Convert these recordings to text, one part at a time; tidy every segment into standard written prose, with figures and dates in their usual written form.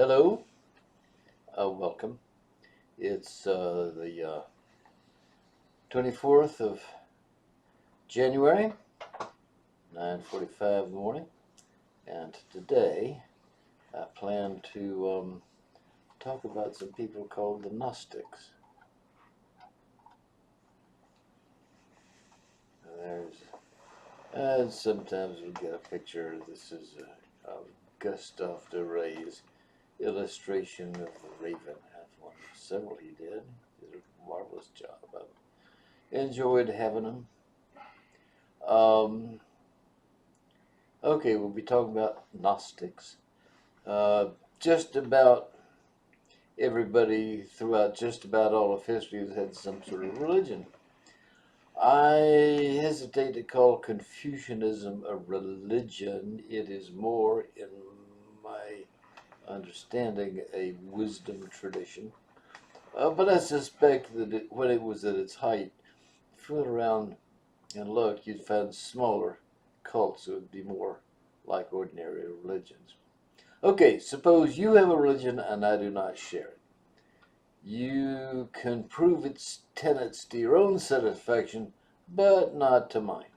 Hello, welcome. It's the 24th of January, 9:45 in the morning, and today I plan to talk about some people called the Gnostics. There's, and sometimes we get a picture. This is Gustave Doray's illustration of the Raven. That's one of several he did. He did a marvelous job. I enjoyed having him. Okay, we'll be talking about Gnostics. Just about everybody throughout just about all of history has had some sort of religion. I hesitate to call Confucianism a religion. It is more, in my understanding, a wisdom tradition. But I suspect that when it was at its height, if you went around and looked, you'd find smaller cults that would be more like ordinary religions. Okay, suppose you have a religion and I do not share it. You can prove its tenets to your own satisfaction, but not to mine.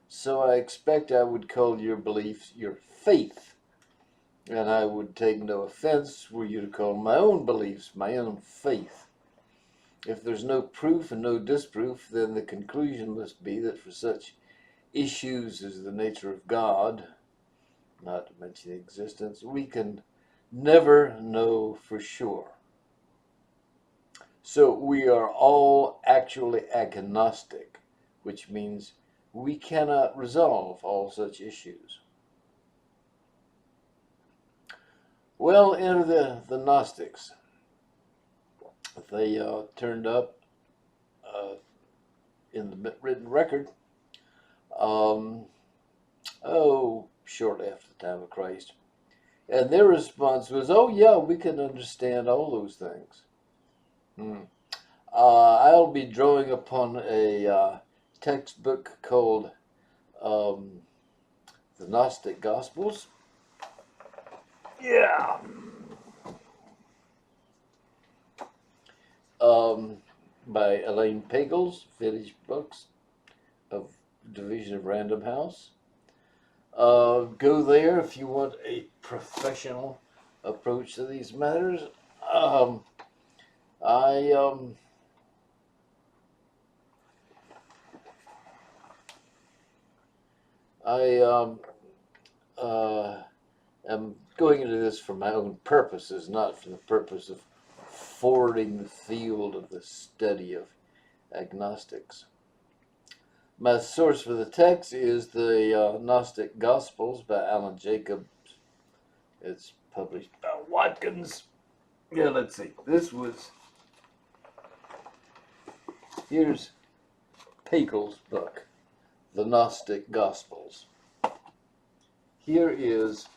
So I expect I would call your beliefs your faith, and I would take no offense were you to call my own beliefs my own faith. If there's no proof and no disproof, then the conclusion must be that for such issues as the nature of God, not to mention existence, we can never know for sure. So we are all actually agnostic, which means we cannot resolve all such issues. Well, enter the Gnostics. They turned up in the written record, shortly after the time of Christ. And their response was, oh yeah, we can understand all those things. I'll be drawing upon a textbook called The Gnostic Gospels. Yeah. By Elaine Pagels, Vintage Books of Division of Random House. Go there if you want a professional approach to these matters. I am going into this for my own purposes, not for the purpose of forwarding the field of the study of agnostics. My source for the text is the Gnostic Gospels by Alan Jacobs. It's published by Watkins. Yeah, let's see. Here's Pagels' book, The Gnostic Gospels. Here is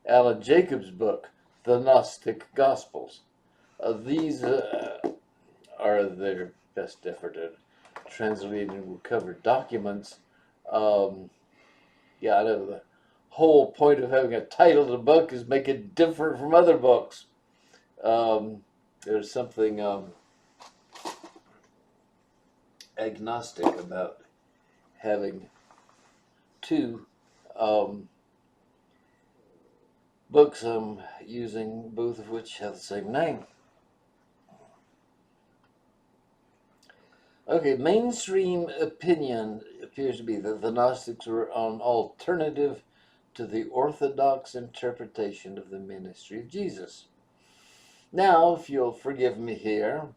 Alan Jacobs' book, The Gnostic Gospels. These are their best effort at translating and recovered documents. Yeah, I know the whole point of having a title to the book is make it different from other books. There's something agnostic about having two books I'm using, both of which have the same name. Okay, mainstream opinion appears to be that the Gnostics were an alternative to the Orthodox interpretation of the ministry of Jesus. Now, if you'll forgive me here,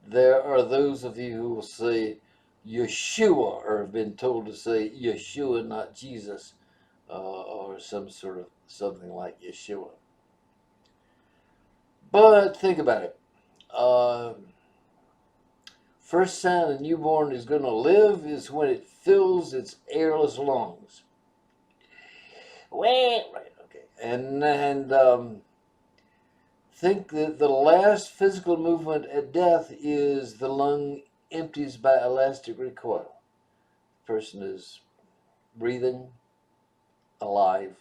there are those of you who will say Yeshua, or have been told to say Yeshua, not Jesus, or something like Yeshua. But think about it. First sign a newborn is going to live is when it fills its airless lungs. Well, right, okay. And think that the last physical movement at death is the lung empties by elastic recoil. The person is breathing, alive,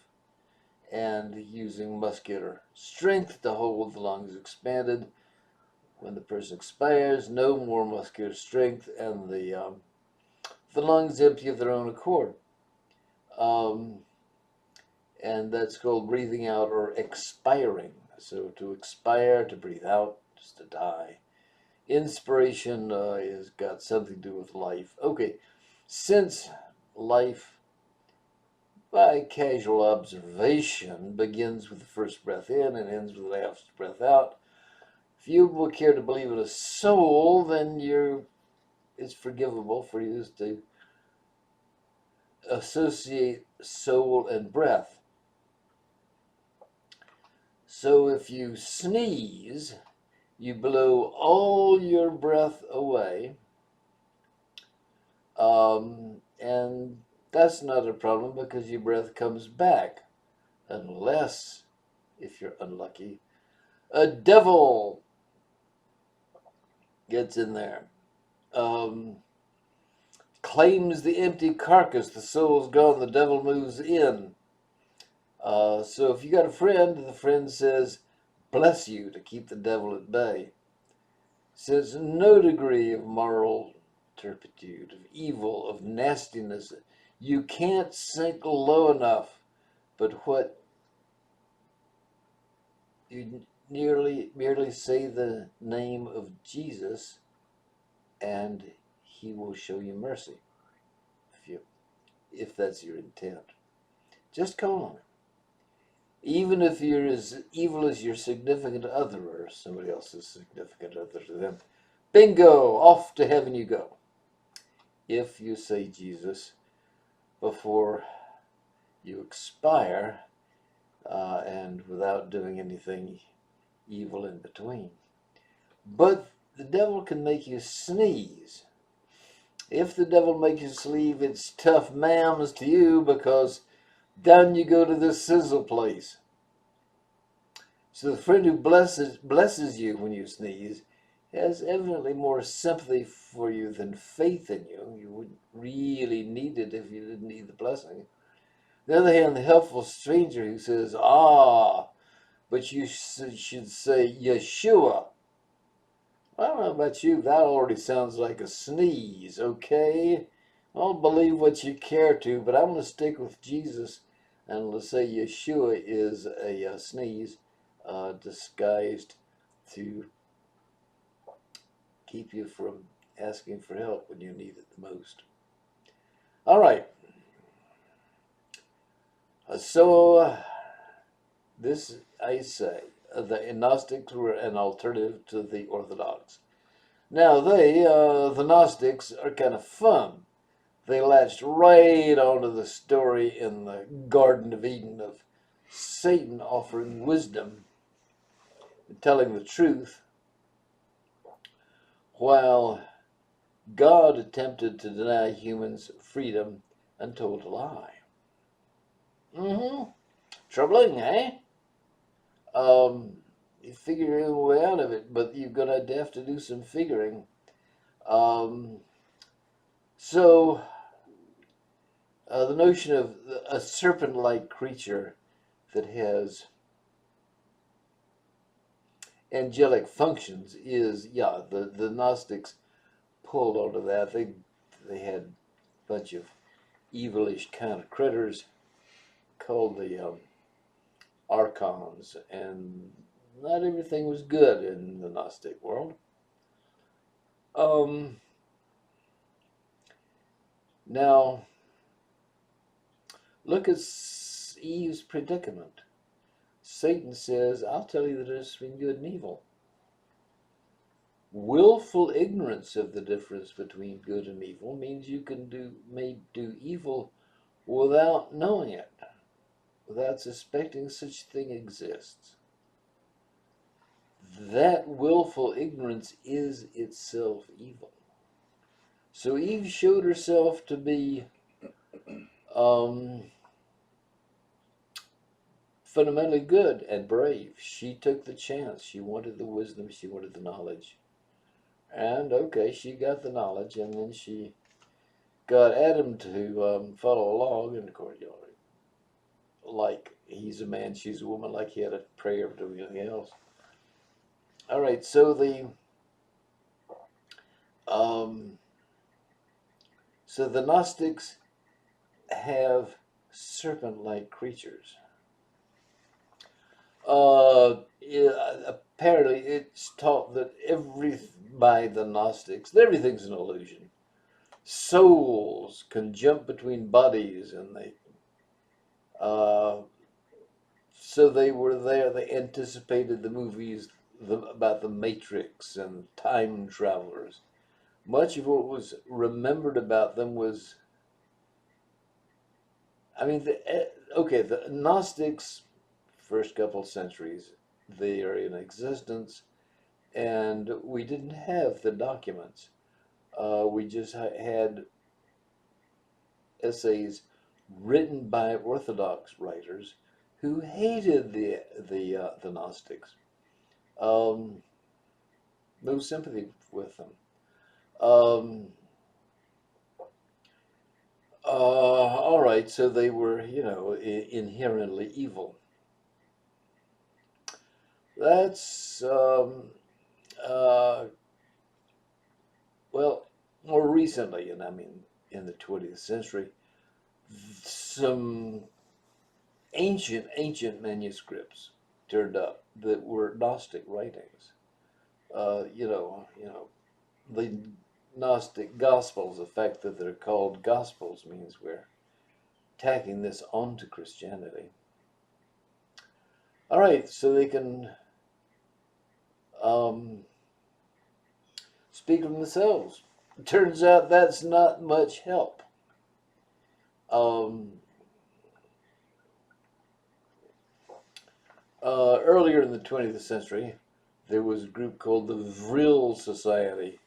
and using muscular strength to hold the lungs expanded. When the person expires, no more muscular strength, and the lungs empty of their own accord. Um, and that's called breathing out or expiring. So to expire, to breathe out, just to die. Inspiration has got something to do with life. Okay, since life, by casual observation, begins with the first breath in and ends with the last breath out, if you will care to believe in a soul, then it's forgivable for you to associate soul and breath. So if you sneeze, you blow all your breath away, and that's not a problem because your breath comes back, unless, if you're unlucky, a devil gets in there, claims the empty carcass, the soul's gone, the devil moves in. So if you got a friend, the friend says, bless you to keep the devil at bay. Since no degree of moral turpitude, of evil, of nastiness, you can't sink low enough, but what you merely say the name of Jesus, and he will show you mercy, if that's your intent. Just call on him. Even if you're as evil as your significant other or somebody else's significant other to them, bingo, off to heaven you go. If you say Jesus before you expire, and without doing anything evil in between. But the devil can make you sneeze. If the devil makes you sneeze, it's tough ma'ams to you, because down you go to the sizzle place. So the friend who blesses you when you sneeze has evidently more sympathy for you than faith in you. You wouldn't really need it if you didn't need the blessing. On the other hand, the helpful stranger who says, but you should say Yeshua. I don't know about you, that already sounds like a sneeze, okay? I'll believe what you care to, but I'm going to stick with Jesus, and let's say Yeshua is a sneeze disguised to keep you from asking for help when you need it the most. All right. So this, I say, the Gnostics were an alternative to the Orthodox. Now the Gnostics are kind of fun. They latched right onto the story in the Garden of Eden of Satan offering wisdom and telling the truth, while God attempted to deny humans freedom and told a lie. Troubling, eh? You figure your way out of it, but you're going to have to do some figuring. So the notion of a serpent-like creature that has angelic functions is, the Gnostics pulled onto that. They had a bunch of evilish kind of critters called the archons, and not everything was good in the Gnostic world. Now, look at Eve's predicament. Satan says, I'll tell you the difference between good and evil. Willful ignorance of the difference between good and evil means you may do evil without knowing it, without suspecting such thing exists. That willful ignorance is itself evil. So Eve showed herself to be fundamentally good and brave. She took the chance. She wanted the wisdom. She wanted the knowledge. And okay, she got the knowledge, and then she got Adam to follow along, and of course, you know, like he's a man, she's a woman, like he had a prayer to everything else. All right, um, so the Gnostics have serpent-like creatures. Yeah, apparently, it's taught that every by the Gnostics, that everything's an illusion. Souls can jump between bodies, and uh, so they were there. They anticipated the movies about the Matrix and time travelers. Much of what was remembered about them was, I mean, okay, the Gnostics, first couple centuries, they are in existence, and we didn't have the documents. We just had essays written by Orthodox writers who hated the Gnostics. Um, no sympathy with them. Um, all right, so they were, you know, inherently evil. That's uh, well, more recently, and I mean in the 20th century, some ancient manuscripts turned up that were Gnostic writings. The Gnostic Gospels. The fact that they're called Gospels means we're tacking this onto Christianity. All right, so they can um, speak of themselves. Turns out that's not much help. Um, Earlier in the 20th century, there was a group called the Vril Society,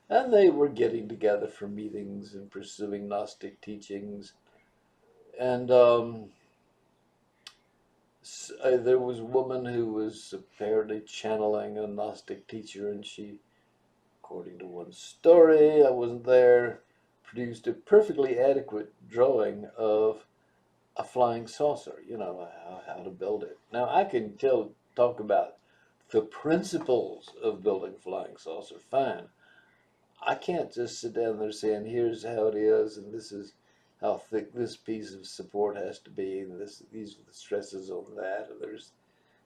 and they were getting together for meetings and pursuing Gnostic teachings. And there was a woman who was apparently channeling a Gnostic teacher, and she, according to one story, I wasn't there, produced a perfectly adequate drawing of a flying saucer, you know, how to build it. Now, I can talk about the principles of building a flying saucer, fine. I can't just sit down there saying, here's how it is, and this is how thick this piece of support has to be, and these are the stresses on that,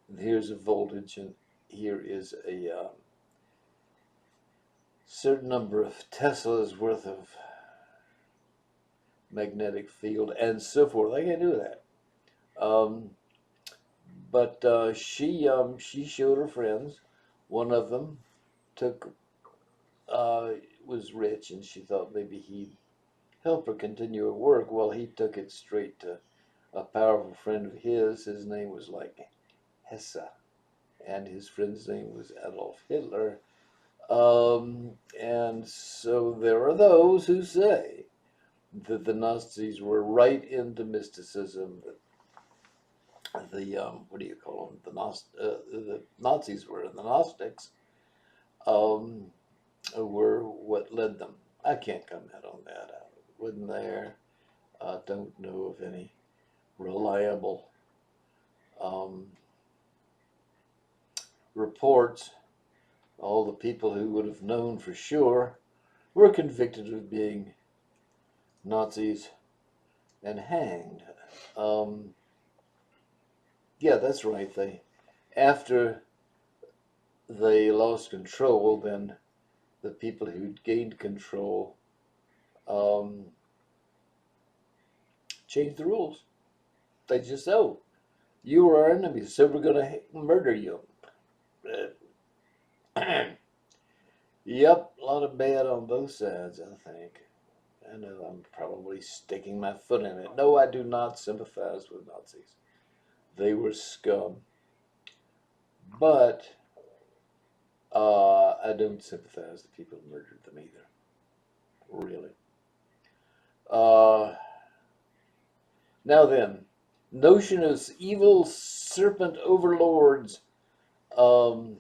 and here's a voltage, and here is a certain number of Tesla's worth of magnetic field, and so forth. I can't do that. Um, but she showed her friends. One of them took uh, was rich, and she thought maybe he'd help her continue her work. Well, he took it straight to a powerful friend of his. His name was like Hesse, and his friend's name was Adolf Hitler. And so there are those who say that the Nazis were right into mysticism. That the what do you call them? The Nazis were, and the Gnostics um, were what led them. I can't comment on that. I wasn't there. I don't know of any reliable um, reports. All the people who would have known for sure were convicted of being Nazis and hanged. Um, yeah, that's right. After they lost control, then the people who gained control um, changed the rules. They just, oh, you were our enemies, so we're going to murder you. Yep, a lot of bad on both sides, I think. I know I'm probably sticking my foot in it. No, I do not sympathize with Nazis. They were scum. But I don't sympathize with the people who murdered them either. Really. Uh, Now then, notion of evil serpent overlords. Um,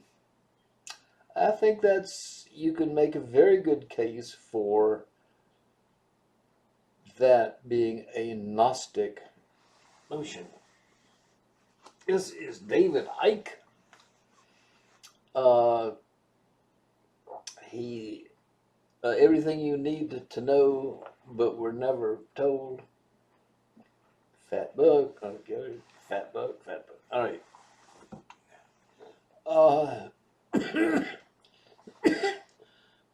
I think that's you can make a very good case for that being a Gnostic notion. This is David Icke. He everything you need to know, but were never told. Fat book, okay. Fat book, fat book. All right.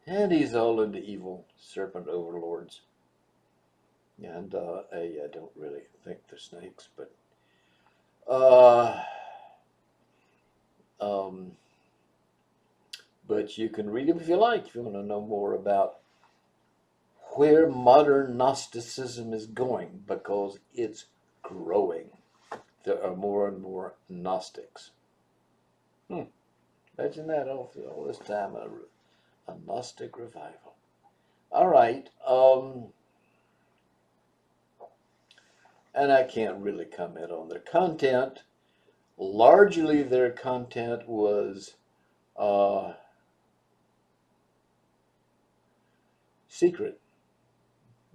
And he's all into evil serpent overlords. And I don't really think they're snakes, but but you can read them if you like, if you want to know more about where modern Gnosticism is going, because it's growing. There are more and more Gnostics. Imagine that all this time, a Gnostic revival. All right. And I can't really comment on their content. Largely, their content was secret.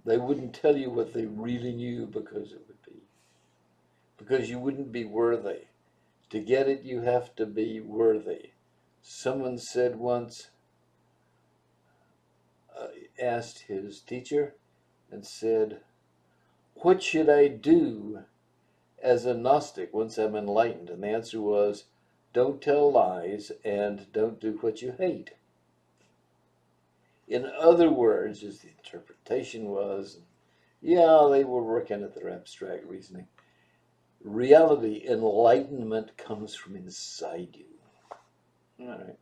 They wouldn't tell you what they really knew because you wouldn't be worthy. To get it, you have to be worthy. Someone said once, asked his teacher and said, "What should I do as a Gnostic once I'm enlightened?" And the answer was, "Don't tell lies and don't do what you hate." In other words, as the interpretation was, yeah, they were working at their abstract reasoning. Reality, enlightenment comes from inside you. All right.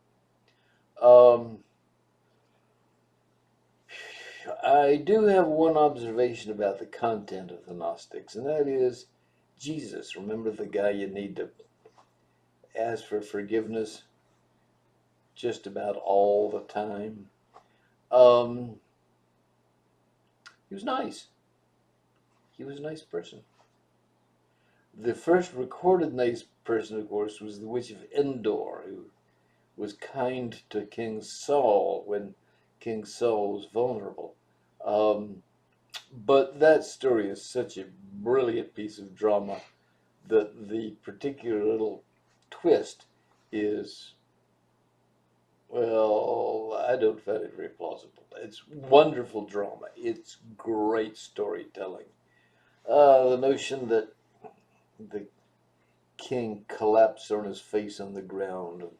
I do have one observation about the content of the Gnostics, and that is Jesus. Remember the guy you need to ask for forgiveness just about all the time? He was nice. He was a nice person. The first recorded nice person, of course, was the Witch of Endor, who was kind to King Saul when King Saul was vulnerable. But that story is such a brilliant piece of drama that the particular little twist is, well, I don't find it very plausible. It's wonderful drama. It's great storytelling. The notion that the king collapsed on his face on the ground.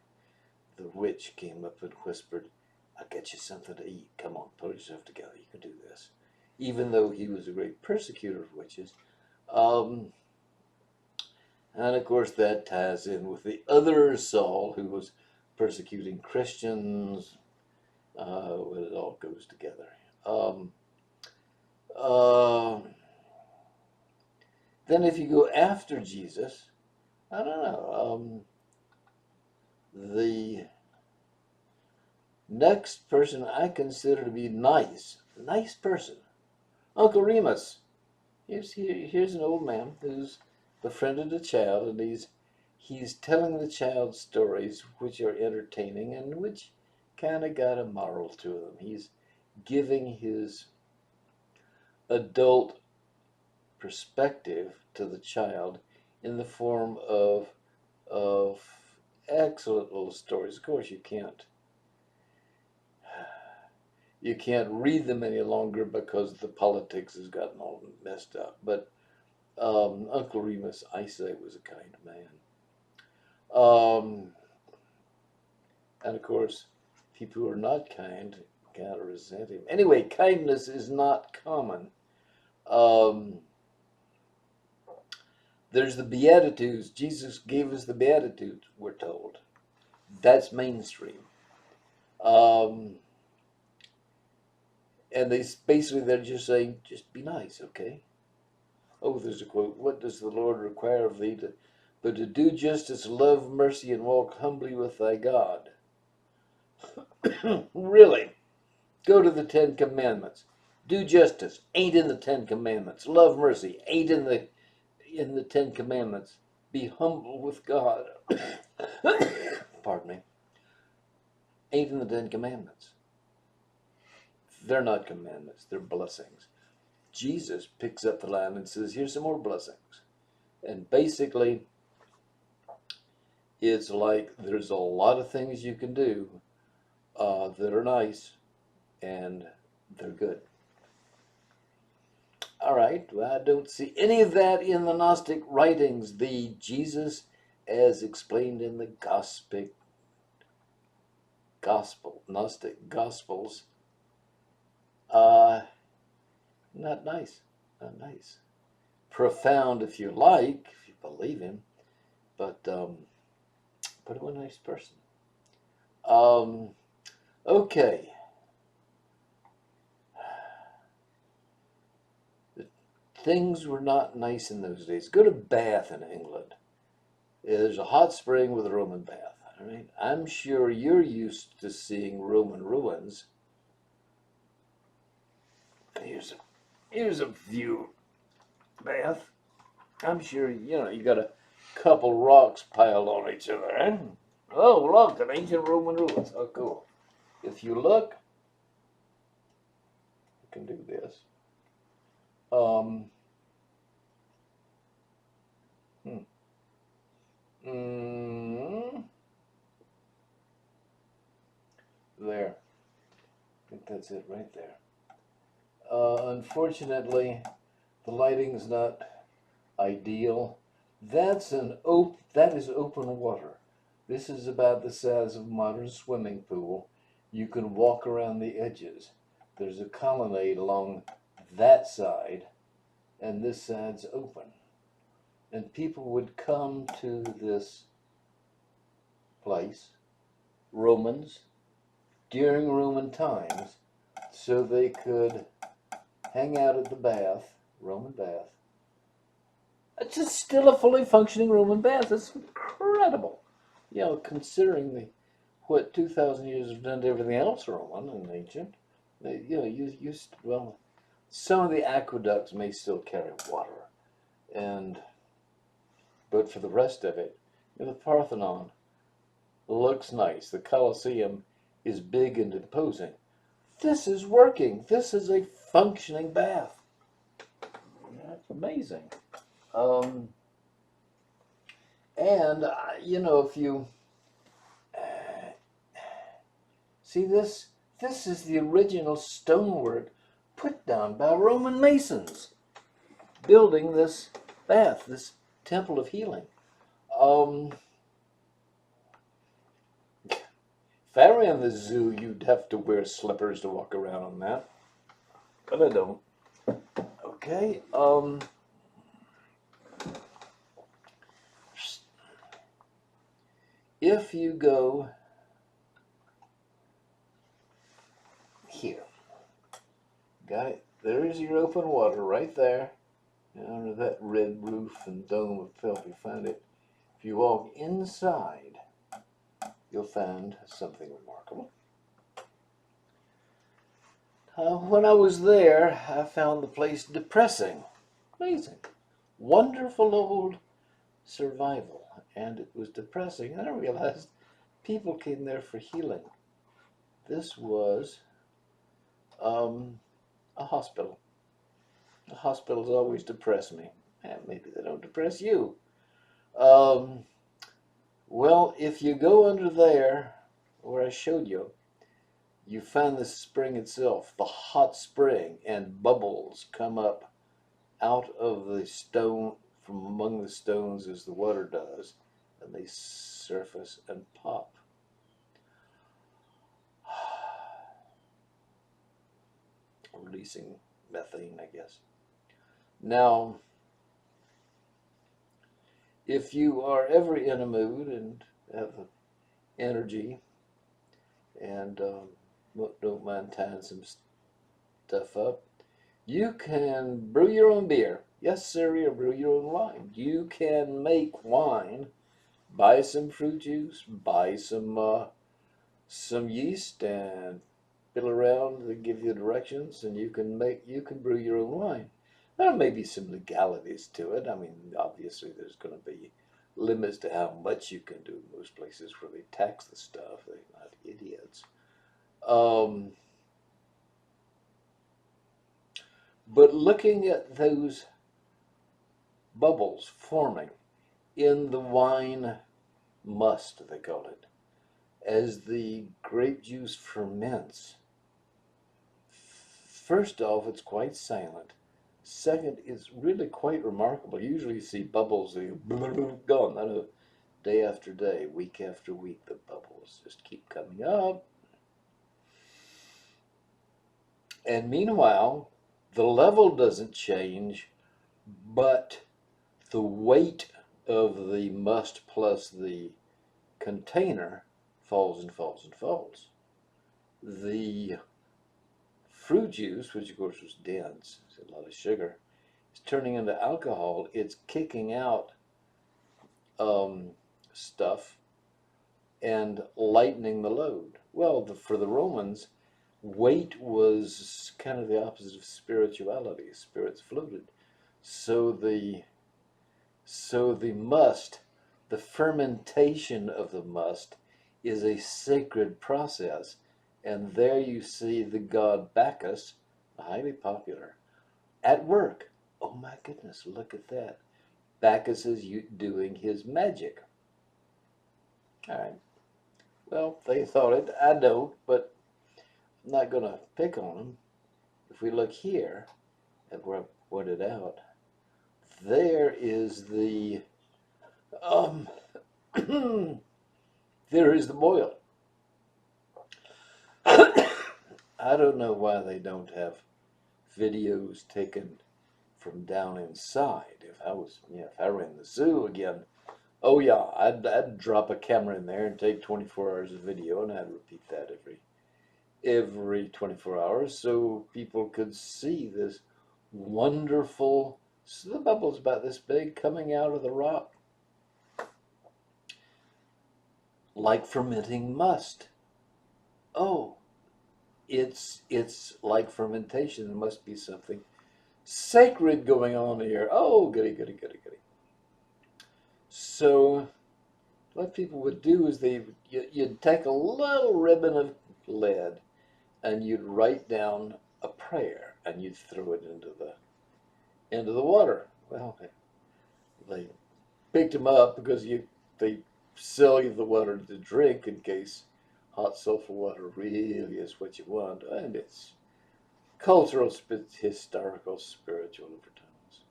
The witch came up and whispered, "I'll get you something to eat. Come on, pull yourself together. You can do this." Even though he was a great persecutor of witches. And of course that ties in with the other Saul who was persecuting Christians. Well, it all goes together. Then if you go after Jesus, I don't know. The next person I consider to be nice person, Uncle Remus. Here's an old man who's befriended a child, and he's telling the child stories which are entertaining and which kind of got a moral to them. He's giving his adult perspective to the child in the form of excellent little stories. Of course, you can't read them any longer because the politics has gotten all messed up. But Uncle Remus, I say, was a kind man. And of course, people who are not kind kind of resent him. Anyway, kindness is not common. There's the Beatitudes. Jesus gave us the Beatitudes, we're told. That's mainstream. And they're just saying, just be nice, okay? Oh, there's a quote. "What does the Lord require of thee but to do justice, love mercy, and walk humbly with thy God?" Really? Go to the Ten Commandments. Do justice, ain't in the Ten Commandments. Love mercy, ain't in the Ten Commandments. Be humble with God. Pardon me. Ain't in the Ten Commandments. They're not commandments, they're blessings. Jesus picks up the line and says, here's some more blessings. And basically, it's like there's a lot of things you can do that are nice and they're good. All right, well, I don't see any of that in the Gnostic writings. The Jesus as explained in the Gnostic Gospels, uh, not nice, not nice. Profound if you like, if you believe him, but I'm a nice person. Okay. Things were not nice in those days. Go to Bath in England. There's a hot spring with a Roman bath. All right. I'm sure you're used to seeing Roman ruins. Here's a view bath. I'm sure you got a couple rocks piled on each other. Eh? Oh, look, an ancient Roman ruins. Oh, cool. If you look, you can do this. Um, there. I think that's it right there. Unfortunately, the lighting's not ideal. That is open water. This is about the size of a modern swimming pool. You can walk around the edges. There's a colonnade along that side, and this side's open. And people would come to this place, Romans, during Roman times, so they could hang out at the bath, Roman bath. It's just still a fully functioning Roman bath. It's incredible. Considering what 2,000 years have done to everything else Roman and ancient. Some of the aqueducts may still carry water, but for the rest of it, the Parthenon looks nice. The Colosseum is big and imposing. This is working. This is a functioning bath. That's amazing. If you see this is the original stonework put down by Roman masons building this bath, this temple of healing. If I were in the zoo, you'd have to wear slippers to walk around on that, but I don't. Okay. If you go here, got it? There is your open water right there. Under that red roof and dome of filth, you find it. If you walk inside, you'll find something remarkable. When I was there, I found the place depressing. Amazing. Wonderful old survival. And it was depressing. And I realized people came there for healing. This was a hospital. The hospitals always depress me. Maybe they don't depress you. Well, if you go under there, where I showed you, you find the spring itself, the hot spring, and bubbles come up out of the stone, from among the stones as the water does, and they surface and pop. Releasing methane, I guess. Now, if you are ever in a mood and have energy and don't mind tying some stuff up, you can brew your own beer. Yes, sir, or brew your own wine. You can make wine. Buy some fruit juice, buy some yeast, and fiddle around to give you directions, and you can brew your own wine. There may be some legalities to it. I mean, obviously, there's going to be limits to how much you can do. Most places where they tax the stuff, they're not idiots. But looking at those bubbles forming in the wine must, they call it, as the grape juice ferments, first off, it's quite silent. Second, it's really quite remarkable. Usually you see bubbles that are gone. I know, day after day, week after week, the bubbles just keep coming up. And meanwhile, the level doesn't change, but the weight of the must plus the container falls and falls and falls. The fruit juice, which of course was dense, it's a lot of sugar, is turning into alcohol. It's kicking out stuff and lightening the load. Well, for the Romans, weight was kind of the opposite of spirituality. Spirits floated. So the must, the fermentation of the must, is a sacred process. And there you see the god Bacchus, highly popular, at work. Oh my goodness, look at that. Bacchus is doing his magic. All right. Well, they thought it. I don't, but I'm not going to pick on them. If we look here at where I pointed out, there is the there is the boil. I don't know why they don't have videos taken from down inside. If I ran the zoo again, oh yeah, I'd drop a camera in there and take 24 hours of video, and I'd repeat that every 24 hours so people could see this wonderful, so the bubble's about this big coming out of the rock, like fermenting must. Oh, it's like fermentation. There must be something sacred going on here. Oh, goody, goody, goody, goody. So what people would do is you'd take a little ribbon of lead and you'd write down a prayer and you'd throw it into the water. Well, they picked them up because they sell you the water to drink in case hot sulfur water really is what you want, and it's cultural, historical, spiritual overtones.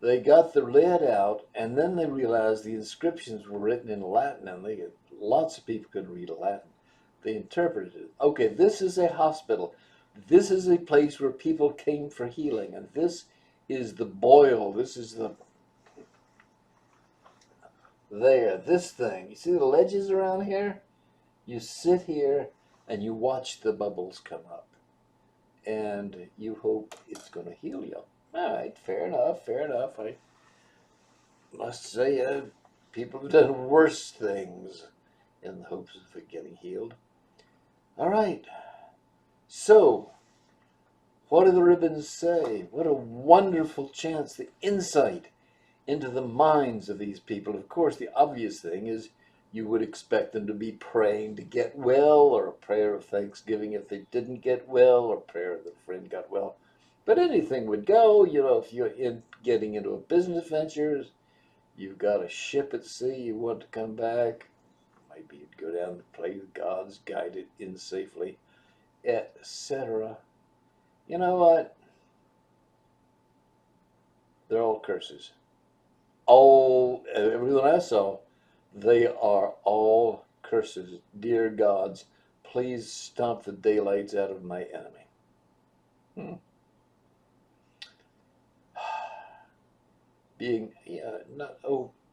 They got the lead out, and then they realized the inscriptions were written in Latin, and lots of people could read Latin. They interpreted it. Okay, this is a hospital. This is a place where people came for healing, and this is the boil. This is this thing. You see the ledges around here? You sit here and you watch the bubbles come up, and you hope it's going to heal you. All right, fair enough, fair enough. I must say, people have done worse things in the hopes of it getting healed. All right, so what do the ribbons say? What a wonderful chance, the insight into the minds of these people. Of course, the obvious thing is you would expect them to be praying to get well, or a prayer of thanksgiving if they didn't get well, or a prayer that a friend got well. But anything would go. If you're getting into a business venture, you've got a ship at sea, you want to come back, maybe you'd go down to play the gods, guide it in safely, etc. You know what? They're all curses. Everyone I saw, they are all curses. Dear gods, please stomp the daylights out of my enemy.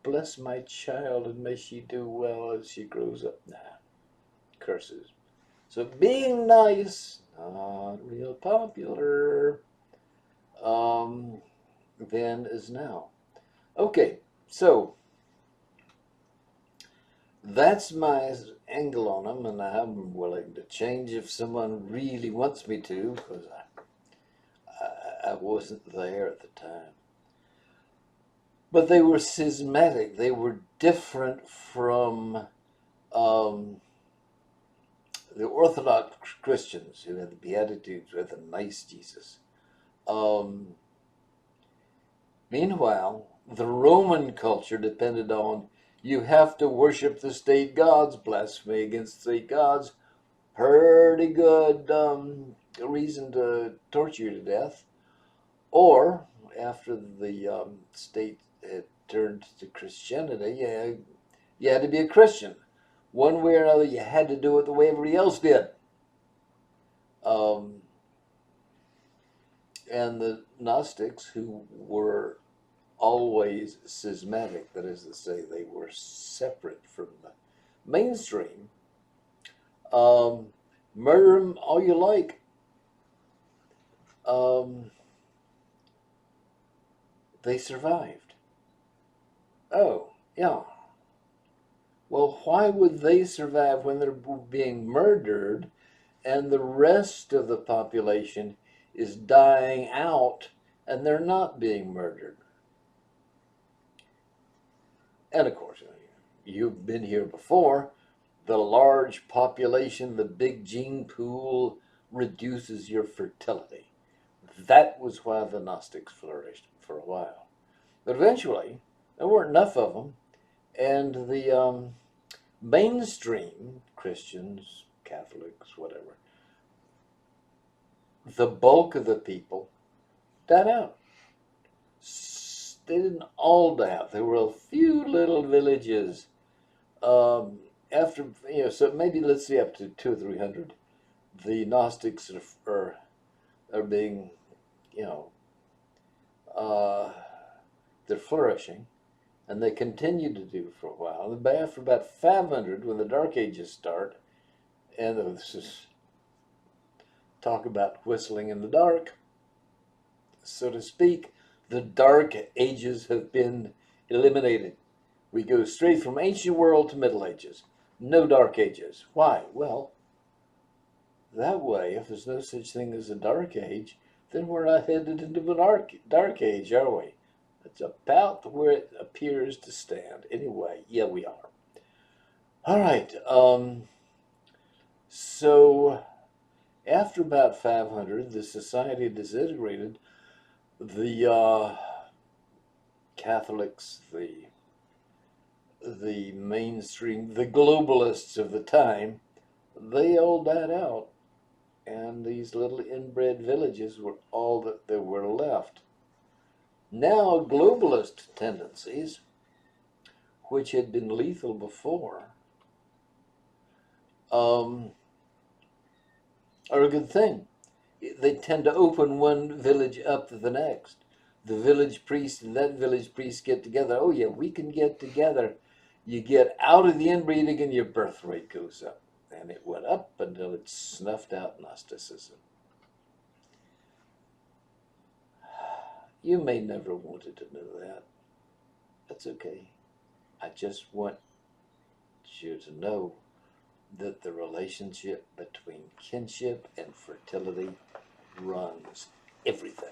Bless my child and may she do well as she grows up. Nah, curses. So being nice, not real popular, then as now. Okay, so that's my angle on them, and I'm willing to change if someone really wants me to, because I wasn't there at the time. But they were schismatic. They were different from the Orthodox Christians who had the Beatitudes with a nice Jesus. Meanwhile, the Roman culture depended on you have to worship the state gods, blasphemy against state gods, pretty good reason to torture you to death. Or, after the state had turned to Christianity, you had to be a Christian. One way or another, you had to do it the way everybody else did. And the Gnostics, who were always schismatic, that is to say, they were separate from the mainstream, murder them all you like. They survived. Oh, yeah. Well, why would they survive when they're being murdered and the rest of the population is dying out and they're not being murdered? And of course, you've been here before. The large population, the big gene pool reduces your fertility. That was why the Gnostics flourished for a while. But eventually, there weren't enough of them, and the mainstream Christians, Catholics, whatever, the bulk of the people died out. They didn't all die out. There were a few little villages. After, so maybe let's say up to 200 or 300, the Gnostics are being, they're flourishing, and they continue to do for a while. And after about 500, when the Dark Ages start, and this is talk about whistling in the dark, so to speak, the Dark Ages have been eliminated. We go straight from ancient world to Middle Ages. No Dark Ages. Why? Well, that way, if there's no such thing as a Dark Age, then we're not headed into a dark age, are we? That's about where it appears to stand. Anyway, yeah, we are. All right. So after about 500, the society disintegrated. The Catholics, the mainstream, the globalists of the time, they all died out. And these little inbred villages were all that there were left. Now, globalist tendencies, which had been lethal before, are a good thing. They tend to open one village up to the next. The village priest and that village priest get together. Oh, yeah, we can get together. You get out of the inbreeding and your birth rate goes up. And it went up until it snuffed out Gnosticism. You may never wanted to know that. That's okay. I just want you to know that the relationship between kinship and fertility runs everything.